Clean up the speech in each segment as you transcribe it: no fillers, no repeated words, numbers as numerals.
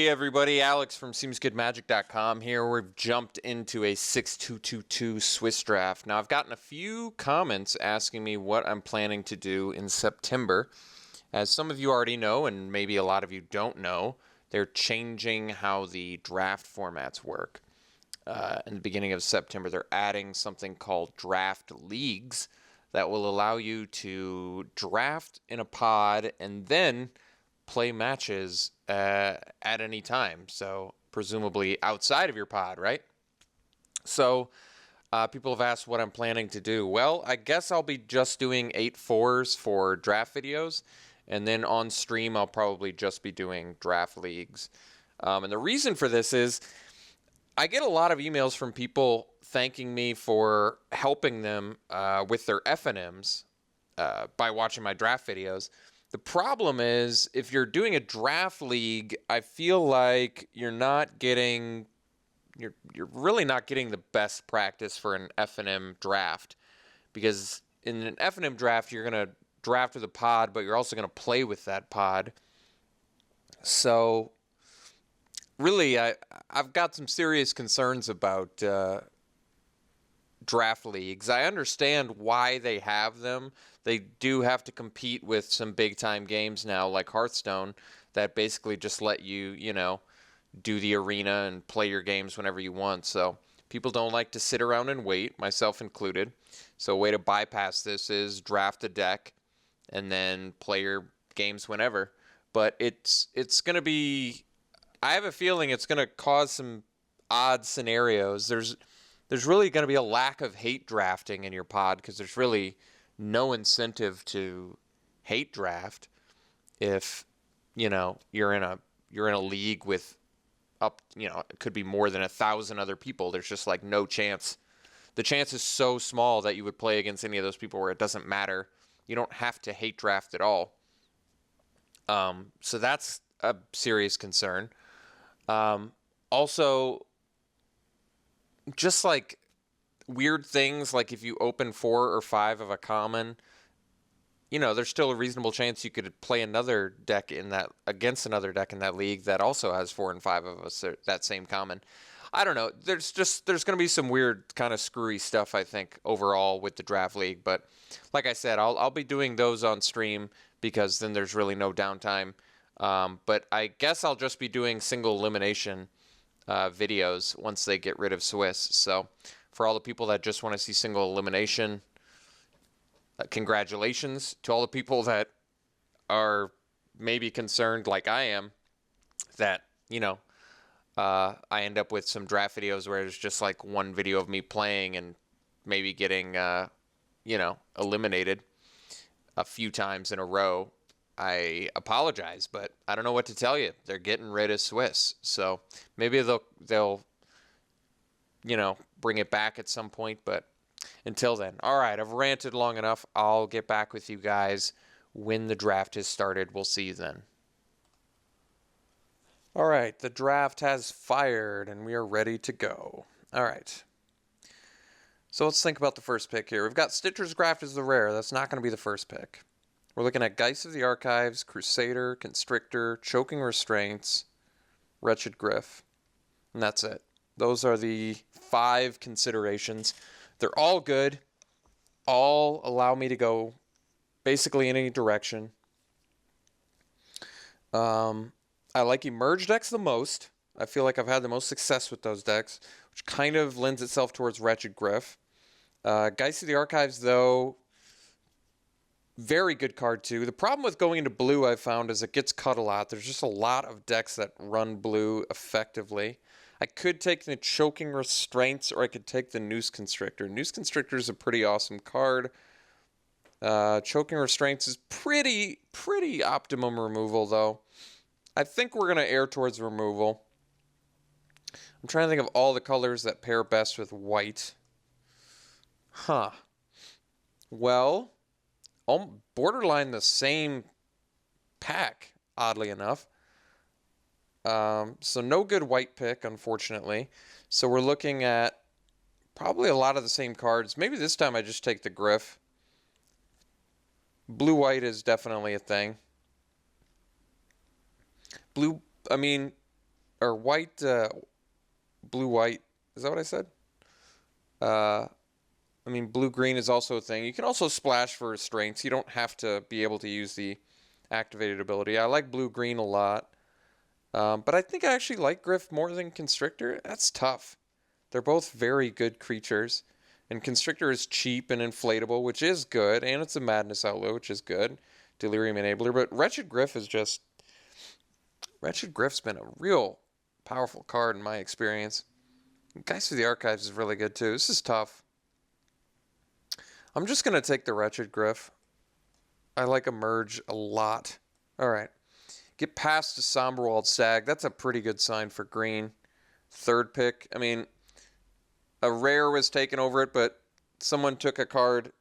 Hey everybody, Alex from SeemsGoodMagic.com here. We've jumped into a 6222 Swiss draft. Now I've gotten a few comments asking me what I'm planning to do in September. As some of you already know, and maybe a lot of you don't know, they're changing how the draft formats work. In the beginning of September, they're adding something called draft leagues that will allow you to draft in a pod and then play matches at any time. So presumably outside of your pod, right? So people have asked what I'm planning to do. Well, I guess I'll be just doing 8-4s for draft videos. And then on stream, I'll probably just be doing draft leagues. And the reason for this is I get a lot of emails from people thanking me for helping them with their FNMs by watching my draft videos. The problem is, if you're doing a draft league, I feel like you're really not getting the best practice for an FNM draft, because in an FNM draft, you're going to draft with a pod, but you're also going to play with that pod. So really, I've got some serious concerns about draft leagues. I understand why they have them. They do have to compete with some big time games now, like Hearthstone, that basically just let you, do the arena and play your games whenever you want. So people don't like to sit around and wait, myself included. So a way to bypass this is draft a deck and then play your games whenever. But it's going to be, I have a feeling it's going to cause some odd scenarios. There's really going to be a lack of hate drafting in your pod, because there's really no incentive to hate draft if you're in a league with it could be more than 1,000 other people. There's just like no chance. The chance is so small that you would play against any of those people where it doesn't matter. You don't have to hate draft at all. So that's a serious concern. Also, just like weird things, like if you open 4 or 5 of a common, there's still a reasonable chance you could play another deck against another deck in that league that also has 4 and 5 of us, that same common. I don't know. There's going to be some weird kind of screwy stuff, I think, overall with the draft league. But like I said, I'll be doing those on stream, because then there's really no downtime. But I guess I'll just be doing single elimination videos once they get rid of Swiss. So for all the people that just want to see single elimination, congratulations. To all the people that are maybe concerned, like I am, that I end up with some draft videos where it's just like one video of me playing and maybe getting eliminated a few times in a row. I apologize, but I don't know what to tell you. They're getting rid of Swiss, so maybe they'll bring it back at some point. But until then, all right, I've ranted long enough. I'll get back with you guys when the draft has started. We'll see you then. All right, the draft has fired, and we are ready to go. All right. So let's think about the first pick here. We've got Stitcher's Graft as the rare. That's not going to be the first pick. We're looking at Geist of the Archives, Crusader, Constrictor, Choking Restraints, Wretched Griff. And that's it. Those are the 5 considerations. They're all good. All allow me to go basically in any direction. I like Emerge decks the most. I feel like I've had the most success with those decks, which kind of lends itself towards Wretched Griff. Geist of the Archives, though, very good card too. The problem with going into blue, I've found, is it gets cut a lot. There's just a lot of decks that run blue effectively. I could take the Choking Restraints, or I could take the Noose Constrictor. Noose Constrictor is a pretty awesome card. Choking Restraints is pretty optimum removal, though. I think we're going to err towards removal. I'm trying to think of all the colors that pair best with white. Well, borderline the same pack, oddly enough. So no good white pick, unfortunately. So we're looking at probably a lot of the same cards. Maybe this time I just take the Griff. Blue-white is definitely a thing. or white, blue-white. Is that what I said? I mean, blue-green is also a thing. You can also splash for strengths. You don't have to be able to use the activated ability. I like blue-green a lot. But I think I actually like Griff more than Constrictor. That's tough. They're both very good creatures. And Constrictor is cheap and inflatable, which is good. And it's a Madness Outlaw, which is good. Delirium Enabler. But Wretched Griff is just... Wretched Griff's been a real powerful card in my experience. Geist of the Archives is really good too. This is tough. I'm just going to take the Wretched Griff. I like Emerge a lot. Alright. Get past the Somberwald Stag. That's a pretty good sign for green. Third pick. I mean, a rare was taken over it, but someone took a card,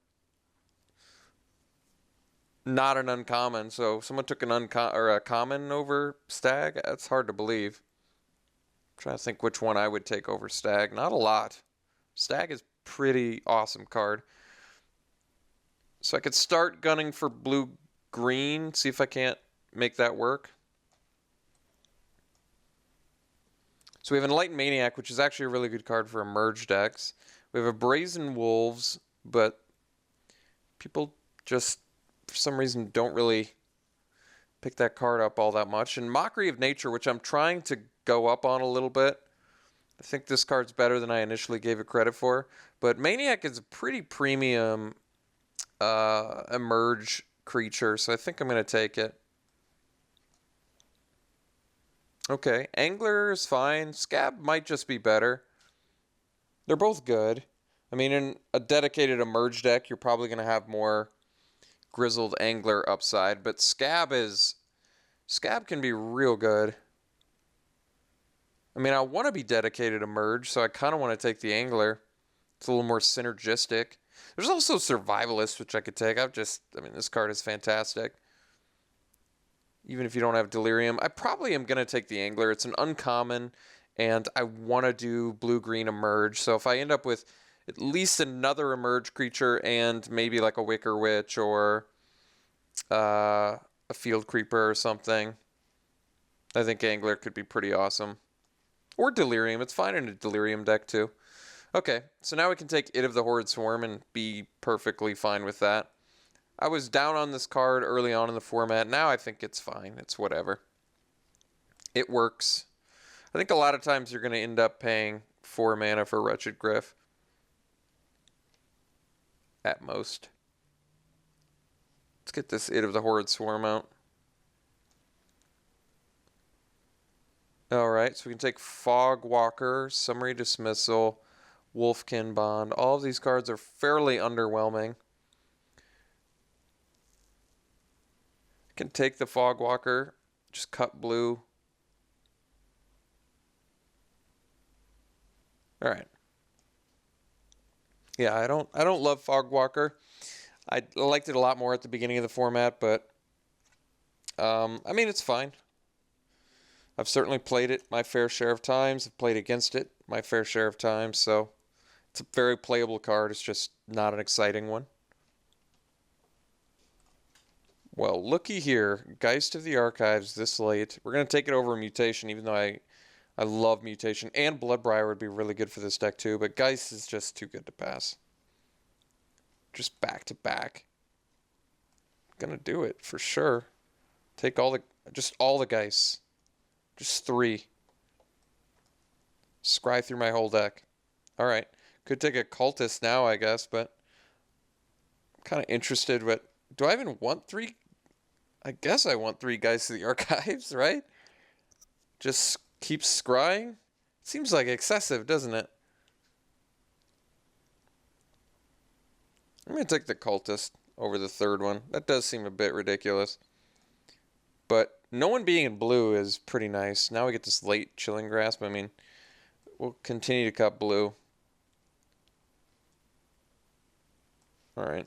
not an uncommon. So someone took a common over Stag. That's hard to believe. I'm trying to think which one I would take over Stag. Not a lot. Stag is pretty awesome card. So I could start gunning for blue-green, see if I can't make that work. So we have Enlightened Maniac, which is actually a really good card for Emerge decks. We have a Brazen Wolves, but people just, for some reason, don't really pick that card up all that much. And Mockery of Nature, which I'm trying to go up on a little bit. I think this card's better than I initially gave it credit for. But Maniac is a pretty premium Emerge creature, so I think I'm going to take it. Okay, Angler is fine. Scab might just be better. They're both good. I mean, in a dedicated Emerge deck, you're probably going to have more Grizzled Angler upside, but Scab can be real good. I mean, I want to be dedicated Emerge, so I kind of want to take the Angler. It's a little more synergistic. There's also Survivalist, which I could take. I mean, this card is fantastic. Even if you don't have Delirium. I probably am going to take the Angler. It's an uncommon, and I want to do blue-green Emerge. So if I end up with at least another Emerge creature and maybe like a Wicker Witch or a Field Creeper or something, I think Angler could be pretty awesome. Or Delirium. It's fine in a Delirium deck too. Okay, so now we can take It of the Horrid Swarm and be perfectly fine with that. I was down on this card early on in the format. Now I think it's fine. It's whatever. It works. I think a lot of times you're going to end up paying 4 mana for Wretched Griff. At most. Let's get this It of the Horrid Swarm out. Alright, so we can take Fog Walker, Summary Dismissal, Wolfkin Bond. All of these cards are fairly underwhelming. I can take the Fog Walker, just cut blue. Alright. Yeah, I don't love Fog Walker. I liked it a lot more at the beginning of the format, but I mean, it's fine. I've certainly played it my fair share of times. I've played against it my fair share of times, so it's a very playable card. It's just not an exciting one. Well, looky here. Geist of the Archives this late. We're going to take it over Mutation, even though I love Mutation. And Bloodbriar would be really good for this deck too, but Geist is just too good to pass. Just back to back. Gonna do it for sure. Take just all the Geists. Just 3. Scry through my whole deck. Alright. Could take a Cultist now, I guess, but I'm kind of interested. But do I even want 3? I guess I want 3 Geists of the Archives, right? Just keep scrying? Seems like excessive, doesn't it? I'm going to take the Cultist over the third one. That does seem a bit ridiculous. But no one being in blue is pretty nice. Now we get this late Chilling Grasp. I mean, we'll continue to cut blue. Alright.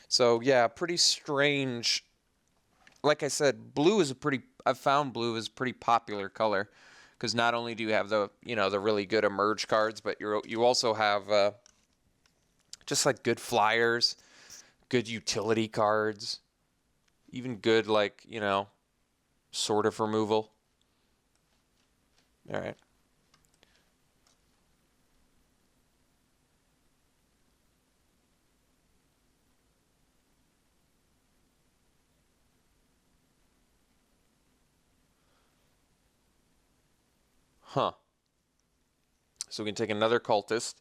So, yeah, pretty strange. Like I said, blue is I've found blue is a pretty popular color. Because not only do you have the really good Emerge cards, but you also have just like good flyers, good utility cards, even good, like, sort of removal. All right. Huh. So we can take another cultist.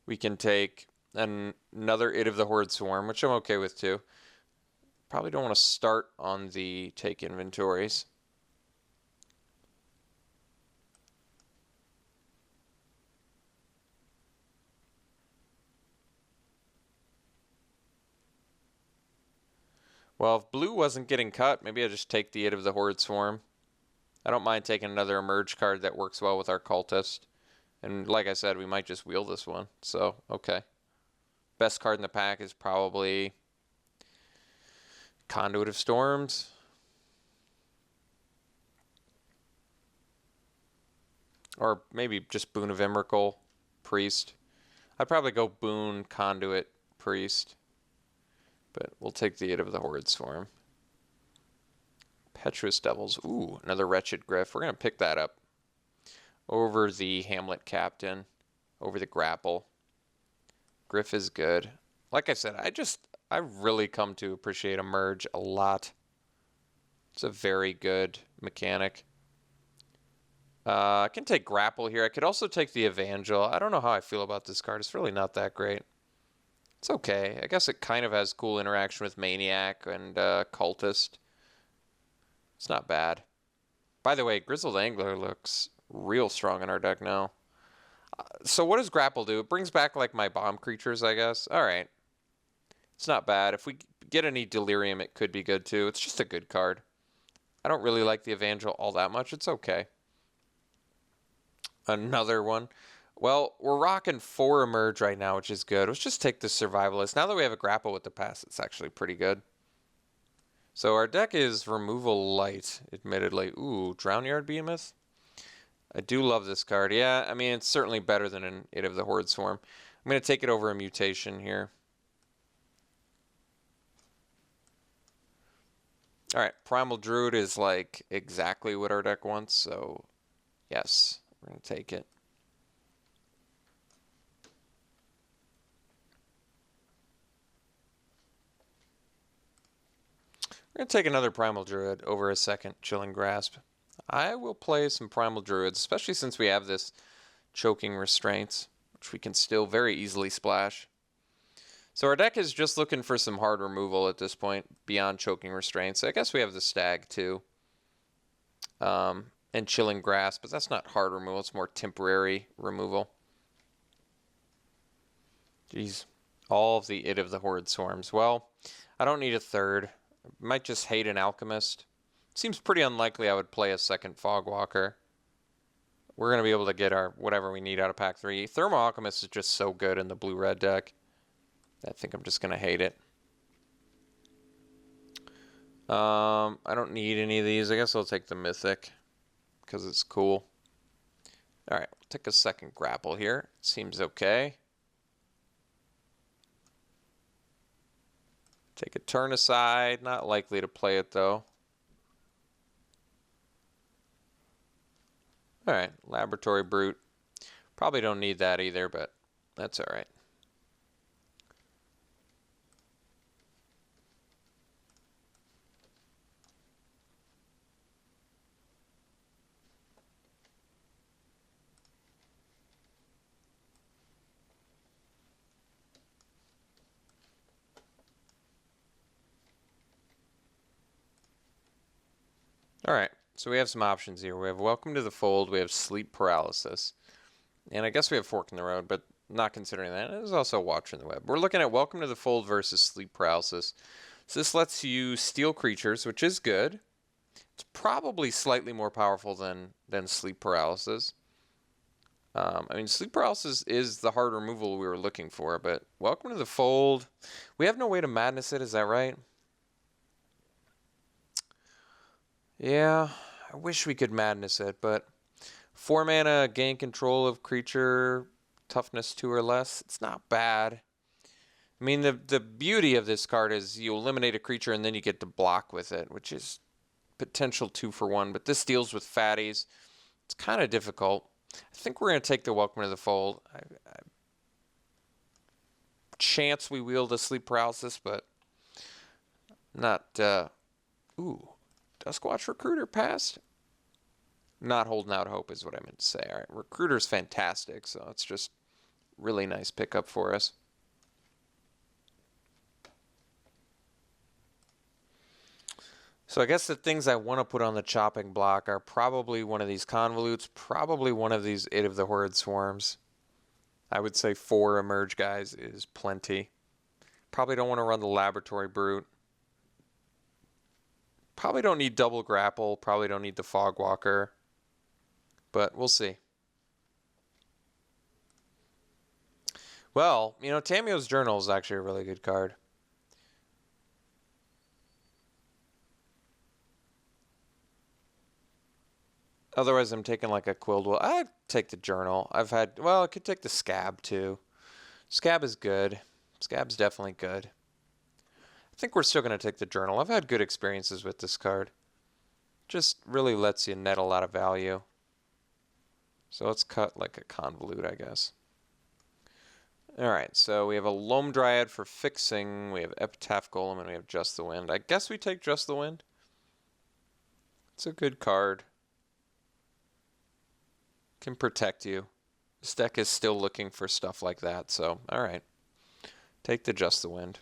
We can take another It of the Horde Swarm, which I'm okay with too. Probably don't want to start on the take inventories. Well, if blue wasn't getting cut, maybe I just take the It of the Horde Swarm. I don't mind taking another emerge card that works well with our cultist. And like I said, we might just wheel this one. So, okay. Best card in the pack is probably Conduit of Storms. Or maybe just Boon of Emrakul, Priest. I'd probably go Boon, Conduit, Priest. But we'll take the It of the Horde Swarm. Petrous Devils. Ooh, another Wretched Griff. We're going to pick that up. Over the Hamlet Captain. Over the Grapple. Griff is good. Like I said, I really come to appreciate Emerge a lot. It's a very good mechanic. I can take Grapple here. I could also take the Evangel. I don't know how I feel about this card. It's really not that great. It's okay. I guess it kind of has cool interaction with Maniac and Cultist. It's not bad. By the way, Grizzled Angler looks real strong in our deck now. So what does Grapple do? It brings back like my bomb creatures, I guess. All right. It's not bad. If we get any Delirium, it could be good too. It's just a good card. I don't really like the Evangel all that much. It's okay. Another one. Well, we're rocking 4 Emerge right now, which is good. Let's just take the Survivalist. Now that we have a Grapple with the pass, it's actually pretty good. So our deck is removal light, admittedly. Ooh, Drownyard Behemoth? I do love this card. Yeah, I mean, it's certainly better than an It of the Horde Swarm. I'm going to take it over a Mutation here. Alright, Primal Druid is like exactly what our deck wants, so yes, we're going to take it. We're going to take another Primal Druid over a second Chilling Grasp. I will play some Primal Druids, especially since we have this Choking Restraints, which we can still very easily splash. So our deck is just looking for some hard removal at this point, beyond Choking Restraints. I guess we have the Stag too. And Chilling Grasp, but that's not hard removal, it's more temporary removal. Jeez. All of the It of the Horde Swarms. Well, I don't need a third. I might just hate an Alchemist. Seems pretty unlikely I would play a second Fogwalker. We're going to be able to get our whatever we need out of pack 3. Thermal Alchemist is just so good in the blue-red deck. I think I'm just going to hate it. I don't need any of these. I guess I'll take the Mythic because it's cool. Alright, we'll take a second Grapple here. Seems okay. Take a turn aside. Not likely to play it though. Alright, Laboratory Brute. Probably don't need that either, but that's alright. Alright, so we have some options here. We have Welcome to the Fold, we have Sleep Paralysis. And I guess we have Fork in the Road, but not considering that. There's also Watcher in the Web. We're looking at Welcome to the Fold versus Sleep Paralysis. So this lets you steal creatures, which is good. It's probably slightly more powerful than Sleep Paralysis. I mean, Sleep Paralysis is the hard removal we were looking for, but Welcome to the Fold. We have no way to Madness it, is that right? Yeah, I wish we could Madness it, but 4 mana, gain control of creature, toughness 2 or less. It's not bad. I mean, the beauty of this card is you eliminate a creature and then you get to block with it, which is potential 2 for 1. But this deals with fatties. It's kind of difficult. I think we're going to take the Welcome to the Fold. Chance we wield a sleep paralysis, but not. Ooh, Duskwatch Recruiter passed. Not holding out hope is what I meant to say. All right, Recruiter's fantastic, so it's just really nice pickup for us. So I guess the things I want to put on the chopping block are probably one of these convolutes, probably one of these Eight of the Horrid Swarms. I would say 4 emerge guys is plenty. Probably don't want to run the Laboratory Brute. Probably don't need double grapple. Probably don't need the Fogwalker. But we'll see. Well, you know, Tamio's Journal is actually a really good card. Otherwise, I'm taking like a Quilled. I'd take the Journal. I could take the Scab too. Scab is good. Scab's definitely good. I think we're still going to take the Journal. I've had good experiences with this card. Just really lets you net a lot of value. So let's cut like a Convolute, I guess. Alright, so we have a Loam Dryad for fixing. We have Epitaph Golem, and we have Just the Wind. I guess we take Just the Wind. It's a good card. Can protect you. This deck is still looking for stuff like that, so alright. Take the Just the Wind.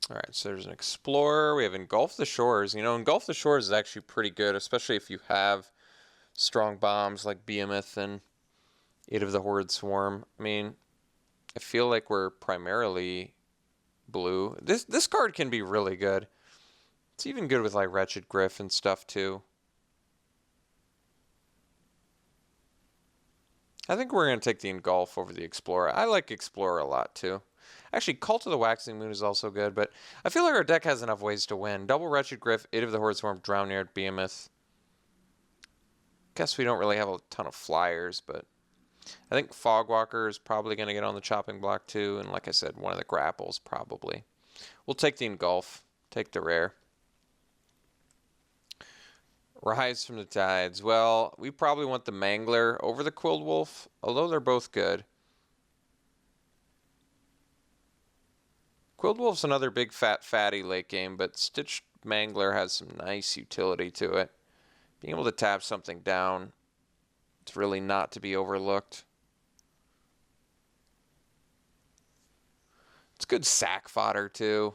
Alright, so there's an Explorer. We have Engulf the Shores. You know, Engulf the Shores is actually pretty good, especially if you have strong bombs like Behemoth and Eight of the Horrid Swarm. I mean, I feel like we're primarily blue. This card can be really good. It's even good with like Wretched Griff and stuff too. I think we're going to take the Engulf over the Explorer. I like Explorer a lot too. Actually, Cult of the Waxing Moon is also good, but I feel like our deck has enough ways to win. Double Wretched Griff, Eight of the Horrid Swarm, Drowned, Behemoth. Guess we don't really have a ton of flyers, but I think Fogwalker is probably going to get on the chopping block too, and like I said, one of the grapples probably. We'll take the Engulf, take the rare. Rise from the Tides. Well, we probably want the Mangler over the Quilled Wolf, although they're both good. Quilled Wolf's another big fatty late game, but Stitched Mangler has some nice utility to it. Being able to tap something down, it's really not to be overlooked. It's good sack fodder too.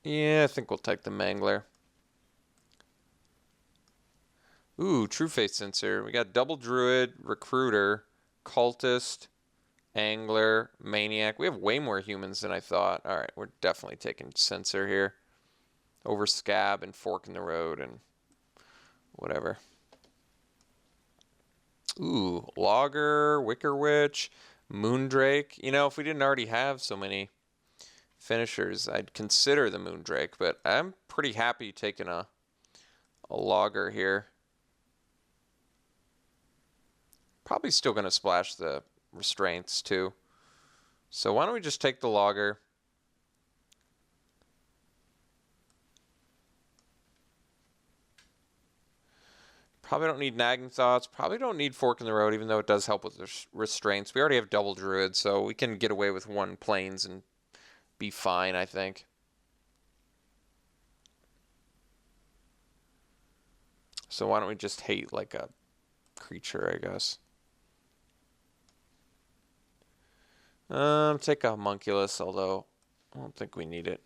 Yeah, I think we'll take the Mangler. Ooh, True Faith Sensor. We got Double Druid, Recruiter, Cultist, Angler, Maniac. We have way more humans than I thought. Alright, we're definitely taking Censor here. Over Scab and Fork in the Road and whatever. Ooh, Logger, Wicker Witch, Moondrake. You know, if we didn't already have so many finishers, I'd consider the Moondrake, but I'm pretty happy taking a Logger here. Probably still going to splash the Restraints too. So why don't we just take the Logger? Probably don't need Nagging Thoughts. Probably don't need Fork in the Road, even though it does help with the Restraints. We already have Double Druid, so we can get away with 1 Plains and be fine, I think. So why don't we just hate like a creature, I guess. Take a Homunculus, although I don't think we need it.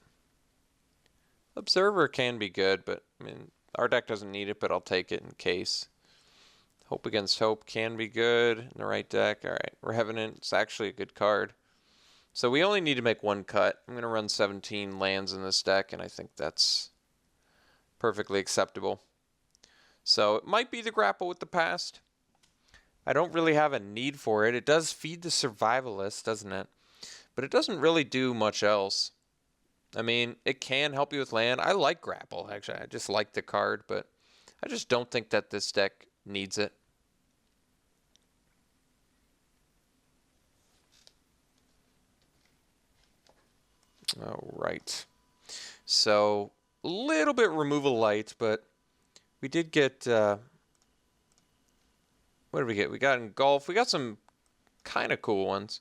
Observer can be good, but I mean, our deck doesn't need it, but I'll take it in case. Hope Against Hope can be good in the right deck. Alright, Revenant, it's actually a good card. So we only need to make 1 cut. I'm going to run 17 lands in this deck, and I think that's perfectly acceptable. So it might be the Grapple with the Past. I don't really have a need for it. It does feed the Survivalist, doesn't it? But it doesn't really do much else. I mean, it can help you with land. I like Grapple, actually. I just like the card, but I just don't think that this deck needs it. All right. So a little bit removal light, but we did get, what did we get? We got Engulf. We got some kind of cool ones.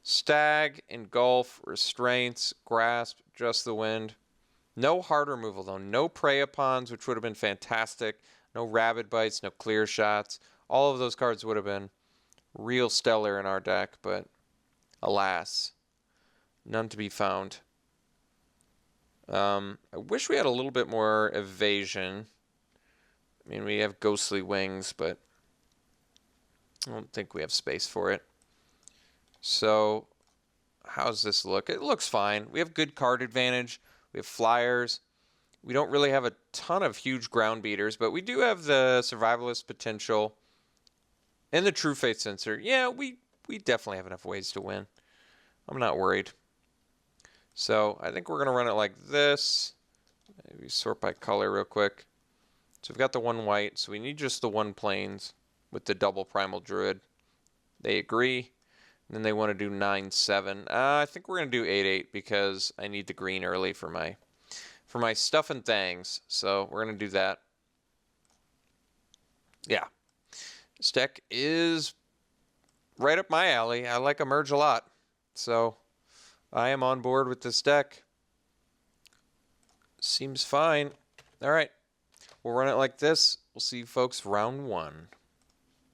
Stag, Engulf, Restraints, Grasp, Just the Wind. No hard removal, though. No Prey Upons, which would have been fantastic. No Rabid Bites, no Clear Shots. All of those cards would have been real stellar in our deck, but alas, none to be found. I wish we had a little bit more evasion. I mean, we have Ghostly Wings, but I don't think we have space for it. So, how's this look? It looks fine. We have good card advantage. We have flyers. We don't really have a ton of huge ground beaters, but we do have the survivalist potential and the True Faith Sensor. Yeah, we definitely have enough ways to win. I'm not worried. So I think we're going to run it like this. Maybe sort by color real quick. So we've got the one white, so we need just the one plains with the double Primal Druid. They agree. And then they want to do 9-7. I think we're going to do 8-8 because I need the green early for my stuff and things. So we're going to do that. Yeah. This deck is right up my alley. I like Emerge a lot. So I am on board with this deck. Seems fine. All right. We'll run it like this. We'll see you folks round 1.